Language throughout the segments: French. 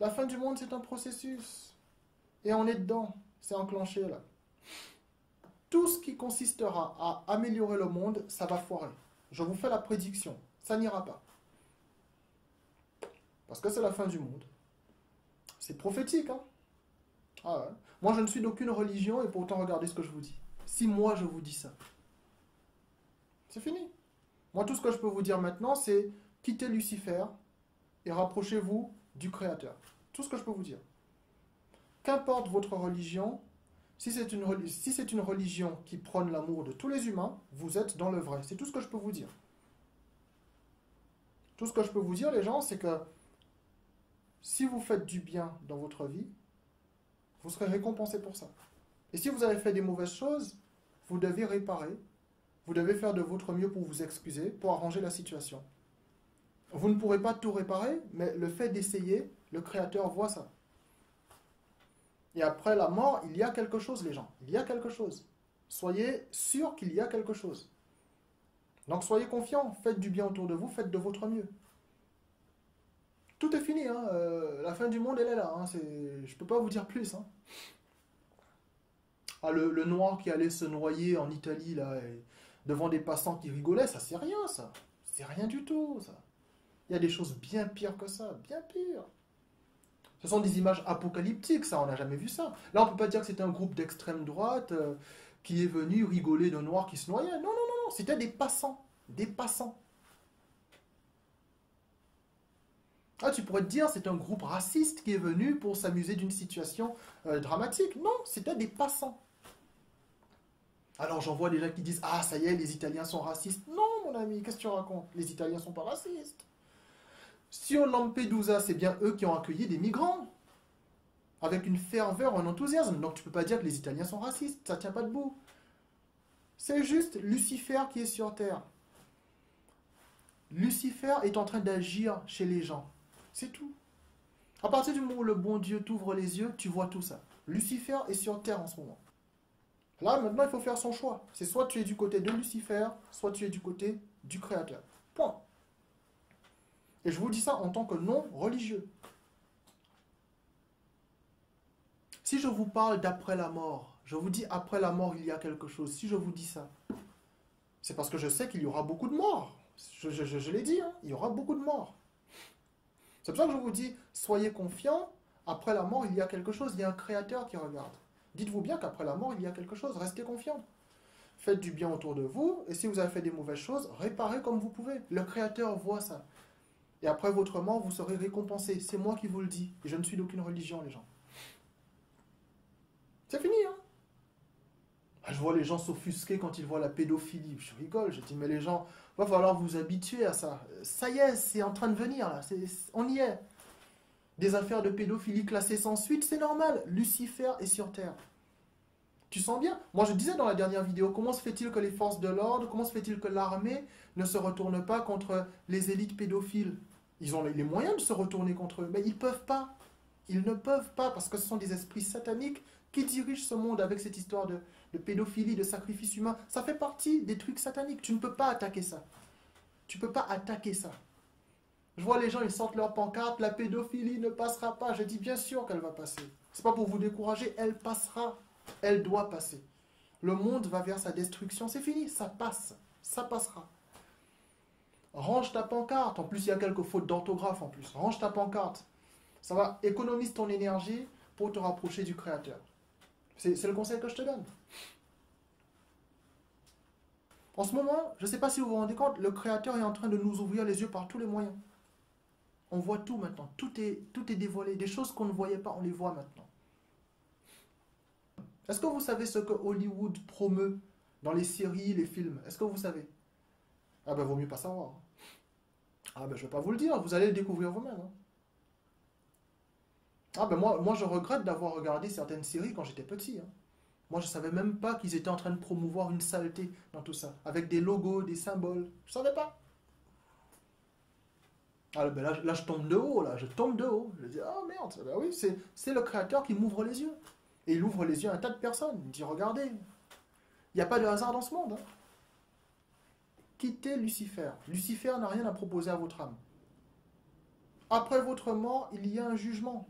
La fin du monde, c'est un processus. Et on est dedans. C'est enclenché là. Tout ce qui consistera à améliorer le monde, ça va foirer. Je vous fais la prédiction. Ça n'ira pas. Parce que c'est la fin du monde. C'est prophétique, hein? Ah ouais. Moi, je ne suis d'aucune religion et pourtant, regardez ce que je vous dis. Si moi, je vous dis ça, c'est fini. Moi, tout ce que je peux vous dire maintenant, c'est quittez Lucifer et rapprochez-vous du Créateur. Tout ce que je peux vous dire. Qu'importe votre religion, si c'est une religion qui prône l'amour de tous les humains, vous êtes dans le vrai. C'est tout ce que je peux vous dire. Tout ce que je peux vous dire, les gens, c'est que si vous faites du bien dans votre vie, vous serez récompensé pour ça. Et si vous avez fait des mauvaises choses, vous devez réparer. Vous devez faire de votre mieux pour vous excuser, pour arranger la situation. Vous ne pourrez pas tout réparer, mais le fait d'essayer, le Créateur voit ça. Et après la mort, il y a quelque chose, les gens. Il y a quelque chose. Soyez sûrs qu'il y a quelque chose. Donc soyez confiants, faites du bien autour de vous, faites de votre mieux. Tout est fini, hein. La fin du monde, elle est là. Hein. Je ne peux pas vous dire plus. Hein. Ah, le noir qui allait se noyer en Italie, là, devant des passants qui rigolaient, ça c'est rien, ça. C'est rien du tout, ça. Il y a des choses bien pires que ça, bien pires. Ce sont des images apocalyptiques, ça, on n'a jamais vu ça. Là, on ne peut pas dire que c'était un groupe d'extrême droite qui est venu rigoler de noirs qui se noyaient. Non, non, non, non, c'était des passants. Des passants. Ah, tu pourrais te dire, c'est un groupe raciste qui est venu pour s'amuser d'une situation dramatique. Non, c'était des passants. Alors j'en vois des gens qui disent, ah, ça y est, les Italiens sont racistes. Non, mon ami, qu'est-ce que tu racontes? Les Italiens sont pas racistes. Sur Lampedusa, c'est bien eux qui ont accueilli des migrants. Avec une ferveur, un enthousiasme. Donc tu peux pas dire que les Italiens sont racistes, ça tient pas debout. C'est juste Lucifer qui est sur terre. Lucifer est en train d'agir chez les gens. C'est tout. À partir du moment où le bon Dieu t'ouvre les yeux, tu vois tout ça. Lucifer est sur terre en ce moment. Là, maintenant, il faut faire son choix. C'est soit tu es du côté de Lucifer, soit tu es du côté du Créateur. Point. Et je vous dis ça en tant que non-religieux. Si je vous parle d'après la mort, je vous dis après la mort il y a quelque chose. Si je vous dis ça, c'est parce que je sais qu'il y aura beaucoup de morts. Je l'ai dit, hein, il y aura beaucoup de morts. C'est pour ça que je vous dis, soyez confiants, après la mort il y a quelque chose, il y a un Créateur qui regarde. Dites-vous bien qu'après la mort il y a quelque chose, restez confiants. Faites du bien autour de vous, et si vous avez fait des mauvaises choses, réparez comme vous pouvez. Le Créateur voit ça. Et après votre mort, vous serez récompensé. C'est moi qui vous le dis, et je ne suis d'aucune religion, les gens. C'est fini, hein. Je vois les gens s'offusquer quand ils voient la pédophilie. Je rigole, je dis, mais les gens, va falloir vous habituer à ça. Ça y est, c'est en train de venir, là. On y est. Des affaires de pédophilie classées sans suite, c'est normal. Lucifer est sur terre. Tu sens bien? Moi, je disais dans la dernière vidéo, comment se fait-il que les forces de l'ordre, comment se fait-il que l'armée ne se retourne pas contre les élites pédophiles? Ils ont les moyens de se retourner contre eux, mais ils ne peuvent pas. Ils ne peuvent pas, parce que ce sont des esprits sataniques qui dirigent ce monde avec cette histoire de pédophilie, de sacrifice humain. Ça fait partie des trucs sataniques. Tu ne peux pas attaquer ça. Tu ne peux pas attaquer ça. Je vois les gens, ils sortent leur pancarte, la pédophilie ne passera pas. Je dis bien sûr qu'elle va passer. C'est pas pour vous décourager, elle passera. Elle doit passer. Le monde va vers sa destruction. C'est fini, ça passe. Ça passera. Range ta pancarte. En plus, il y a quelques fautes d'orthographe en plus. Range ta pancarte. Ça va, économise ton énergie pour te rapprocher du Créateur. C'est le conseil que je te donne. En ce moment, je ne sais pas si vous vous rendez compte, le Créateur est en train de nous ouvrir les yeux par tous les moyens. On voit tout maintenant. Tout est dévoilé. Des choses qu'on ne voyait pas, on les voit maintenant. Est-ce que vous savez ce que Hollywood promeut dans les séries, les films? Est-ce que vous savez? Ah ben, vaut mieux pas savoir. Ah ben, je ne vais pas vous le dire. Vous allez le découvrir vous-même. Hein. Ah ben, moi, je regrette d'avoir regardé certaines séries quand j'étais petit. Hein. Moi, je ne savais même pas qu'ils étaient en train de promouvoir une saleté dans tout ça. Avec des logos, des symboles. Je ne savais pas. Ah ben là, je tombe de haut, là. Je tombe de haut. Je dis, oh merde. Ben oui, c'est le Créateur qui m'ouvre les yeux. Et il ouvre les yeux à un tas de personnes. Il dit, regardez, il n'y a pas de hasard dans ce monde. Hein. Quittez Lucifer. Lucifer n'a rien à proposer à votre âme. Après votre mort, il y a un jugement.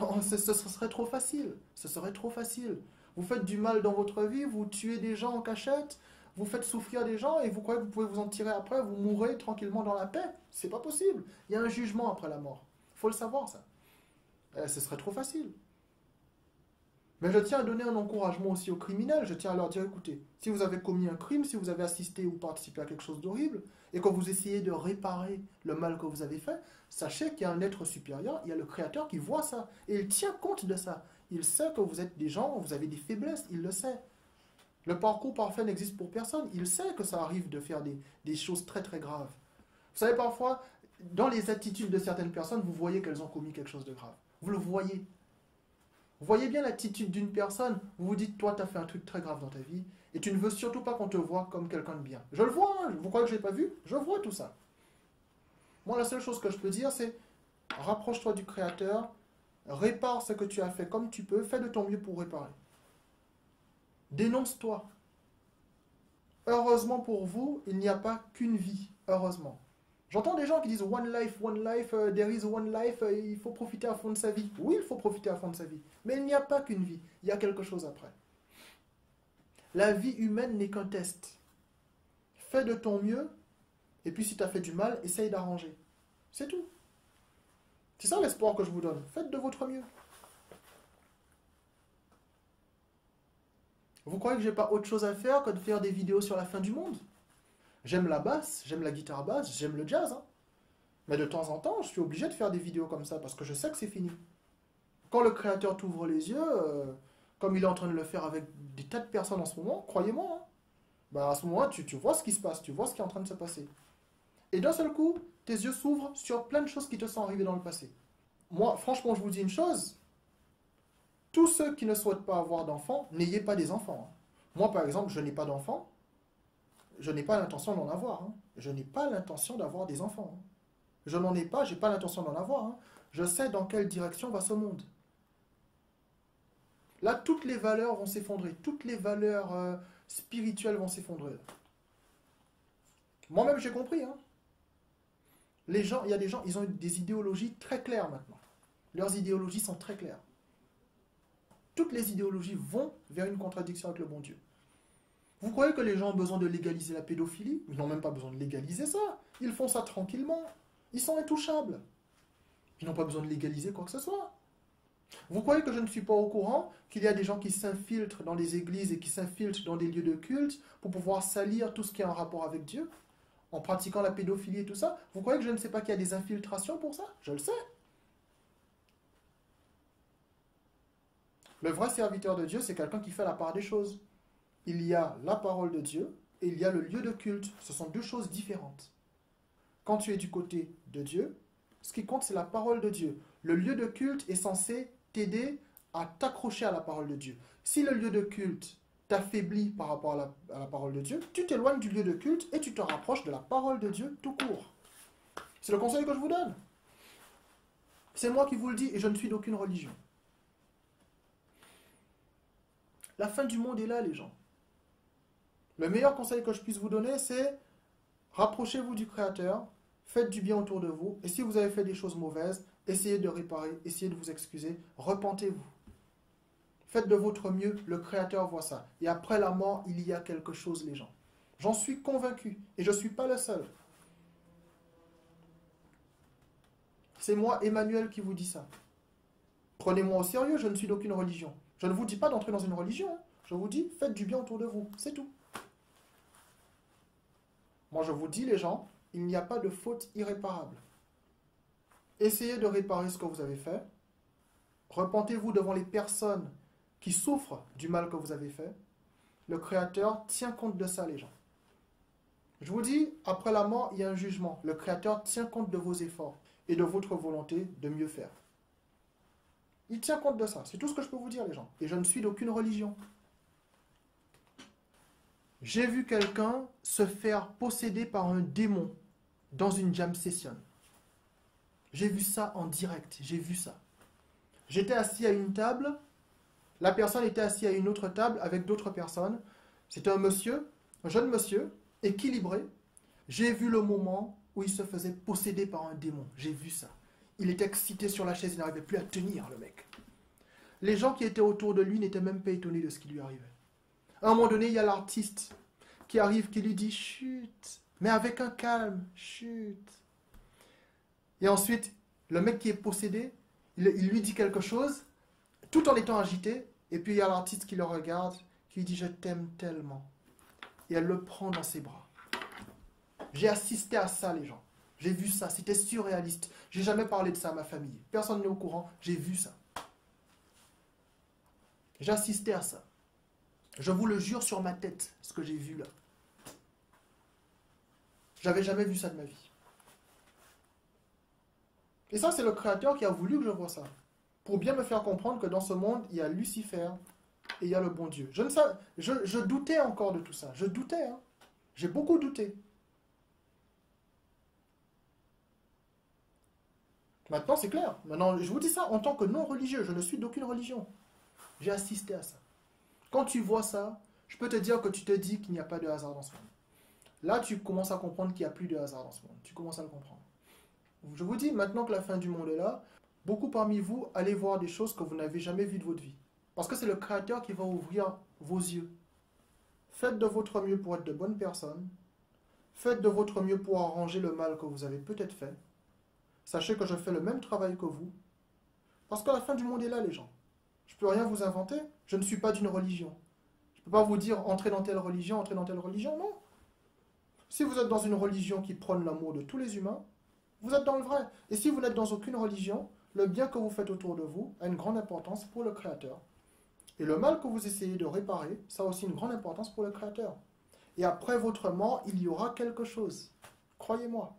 Oh, ce serait trop facile. Ce serait trop facile. Vous faites du mal dans votre vie, vous tuez des gens en cachette, vous faites souffrir des gens et vous croyez que vous pouvez vous en tirer après, vous mourrez tranquillement dans la paix. C'est pas possible. Il y a un jugement après la mort. Il faut le savoir, ça. Ce serait trop facile. Mais je tiens à donner un encouragement aussi aux criminels. Je tiens à leur dire, écoutez, si vous avez commis un crime, si vous avez assisté ou participé à quelque chose d'horrible, et que vous essayez de réparer le mal que vous avez fait, sachez qu'il y a un être supérieur, il y a le Créateur qui voit ça, et il tient compte de ça. Il sait que vous êtes des gens, vous avez des faiblesses, il le sait. Le parcours parfait n'existe pour personne. Il sait que ça arrive de faire des choses très très graves. Vous savez, parfois, dans les attitudes de certaines personnes, vous voyez qu'elles ont commis quelque chose de grave. Vous le voyez. Vous voyez bien l'attitude d'une personne, vous vous dites, toi, tu as fait un truc très grave dans ta vie, et tu ne veux surtout pas qu'on te voie comme quelqu'un de bien. Je le vois, hein, vous croyez que je ne l'ai pas vu? Je vois tout ça. Moi, la seule chose que je peux dire, c'est, rapproche-toi du Créateur, répare ce que tu as fait comme tu peux, fais de ton mieux pour réparer. Dénonce-toi. Heureusement pour vous, il n'y a pas qu'une vie. Heureusement. J'entends des gens qui disent one life, there is one life, il faut profiter à fond de sa vie. Oui, il faut profiter à fond de sa vie. Mais il n'y a pas qu'une vie. Il y a quelque chose après. La vie humaine n'est qu'un test. Fais de ton mieux, et puis si tu as fait du mal, essaye d'arranger. C'est tout. C'est ça l'espoir que je vous donne. Faites de votre mieux. Vous croyez que j'ai pas autre chose à faire que de faire des vidéos sur la fin du monde? J'aime la basse, j'aime la guitare basse, j'aime le jazz. Hein. Mais de temps en temps, je suis obligé de faire des vidéos comme ça parce que je sais que c'est fini. Quand le Créateur t'ouvre les yeux, comme il est en train de le faire avec des tas de personnes en ce moment, croyez-moi, hein, bah à ce moment-là, tu vois ce qui se passe, tu vois ce qui est en train de se passer. Et d'un seul coup, tes yeux s'ouvrent sur plein de choses qui te sont arrivées dans le passé. Moi, franchement, je vous dis une chose. Tous ceux qui ne souhaitent pas avoir d'enfants, n'ayez pas des enfants. Hein. Moi, par exemple, je n'ai pas d'enfants. Je n'ai pas l'intention d'en avoir. Hein. Je n'ai pas l'intention d'avoir des enfants. Hein. Je n'en ai pas, j'ai pas l'intention d'en avoir. Hein. Je sais dans quelle direction va ce monde. Là, toutes les valeurs vont s'effondrer. Toutes les valeurs spirituelles vont s'effondrer. Moi-même, j'ai compris. Hein. Les gens, il y a des gens, ils ont des idéologies très claires maintenant. Leurs idéologies sont très claires. Toutes les idéologies vont vers une contradiction avec le bon Dieu. Vous croyez que les gens ont besoin de légaliser la pédophilie? Ils n'ont même pas besoin de légaliser ça. Ils font ça tranquillement. Ils sont intouchables. Ils n'ont pas besoin de légaliser quoi que ce soit. Vous croyez que je ne suis pas au courant qu'il y a des gens qui s'infiltrent dans les églises et qui s'infiltrent dans des lieux de culte pour pouvoir salir tout ce qui est en rapport avec Dieu, en pratiquant la pédophilie et tout ça? Vous croyez que je ne sais pas qu'il y a des infiltrations pour ça? Je le sais. Le vrai serviteur de Dieu, c'est quelqu'un qui fait la part des choses. Il y a la parole de Dieu et il y a le lieu de culte. Ce sont deux choses différentes. Quand tu es du côté de Dieu, ce qui compte, c'est la parole de Dieu. Le lieu de culte est censé t'aider à t'accrocher à la parole de Dieu. Si le lieu de culte t'affaiblit par rapport à la parole de Dieu, tu t'éloignes du lieu de culte et tu te rapproches de la parole de Dieu tout court. C'est le conseil que je vous donne. C'est moi qui vous le dis et je ne suis d'aucune religion. La fin du monde est là, les gens. Le meilleur conseil que je puisse vous donner, c'est rapprochez-vous du Créateur, faites du bien autour de vous, et si vous avez fait des choses mauvaises, essayez de réparer, essayez de vous excuser, repentez-vous. Faites de votre mieux, le Créateur voit ça. Et après la mort, il y a quelque chose, les gens. J'en suis convaincu, et je ne suis pas le seul. C'est moi, Emmanuel, qui vous dit ça. Prenez-moi au sérieux, je ne suis d'aucune religion. Je ne vous dis pas d'entrer dans une religion, hein. Je vous dis, faites du bien autour de vous, c'est tout. Moi, je vous dis, les gens, il n'y a pas de faute irréparable. Essayez de réparer ce que vous avez fait. Repentez-vous devant les personnes qui souffrent du mal que vous avez fait. Le Créateur tient compte de ça, les gens. Je vous dis, après la mort, il y a un jugement. Le Créateur tient compte de vos efforts et de votre volonté de mieux faire. Il tient compte de ça. C'est tout ce que je peux vous dire, les gens. Et je ne suis d'aucune religion. J'ai vu quelqu'un se faire posséder par un démon dans une jam session. J'ai vu ça en direct, j'ai vu ça. J'étais assis à une table, la personne était assise à une autre table avec d'autres personnes. C'était un monsieur, un jeune monsieur, équilibré. J'ai vu le moment où il se faisait posséder par un démon. J'ai vu ça. Il était excité sur la chaise, il n'arrivait plus à tenir, le mec. Les gens qui étaient autour de lui n'étaient même pas étonnés de ce qui lui arrivait. À un moment donné, il y a l'artiste qui arrive, qui lui dit « chut », mais avec un calme, « chut ». Et ensuite, le mec qui est possédé, il lui dit quelque chose, tout en étant agité, et puis il y a l'artiste qui le regarde, qui lui dit « je t'aime tellement ». Et elle le prend dans ses bras. J'ai assisté à ça, les gens. J'ai vu ça, c'était surréaliste. J'ai jamais parlé de ça à ma famille. Personne n'est au courant, j'ai vu ça. J'ai assisté à ça. Je vous le jure sur ma tête, ce que j'ai vu là. J'avais jamais vu ça de ma vie. Et ça, c'est le Créateur qui a voulu que je voie ça. Pour bien me faire comprendre que dans ce monde, il y a Lucifer et il y a le bon Dieu. Je doutais encore de tout ça. Je doutais. Hein. J'ai beaucoup douté. Maintenant, c'est clair. Maintenant, je vous dis ça en tant que non-religieux. Je ne suis d'aucune religion. J'ai assisté à ça. Quand tu vois ça, je peux te dire que tu te dis qu'il n'y a pas de hasard dans ce monde. Là, tu commences à comprendre qu'il n'y a plus de hasard dans ce monde. Tu commences à le comprendre. Je vous dis, maintenant que la fin du monde est là, beaucoup parmi vous, allez voir des choses que vous n'avez jamais vues de votre vie. Parce que c'est le Créateur qui va ouvrir vos yeux. Faites de votre mieux pour être de bonnes personnes. Faites de votre mieux pour arranger le mal que vous avez peut-être fait. Sachez que je fais le même travail que vous. Parce que la fin du monde est là, les gens. Je ne peux rien vous inventer. Je ne suis pas d'une religion. Je ne peux pas vous dire entrez dans telle religion, entrez dans telle religion. Non. Si vous êtes dans une religion qui prône l'amour de tous les humains, vous êtes dans le vrai. Et si vous n'êtes dans aucune religion, le bien que vous faites autour de vous a une grande importance pour le Créateur. Et le mal que vous essayez de réparer, ça a aussi une grande importance pour le Créateur. Et après votre mort, il y aura quelque chose. Croyez-moi.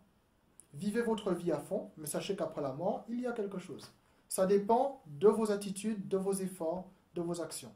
Vivez votre vie à fond, mais sachez qu'après la mort, il y a quelque chose. Ça dépend de vos attitudes, de vos efforts, de vos actions.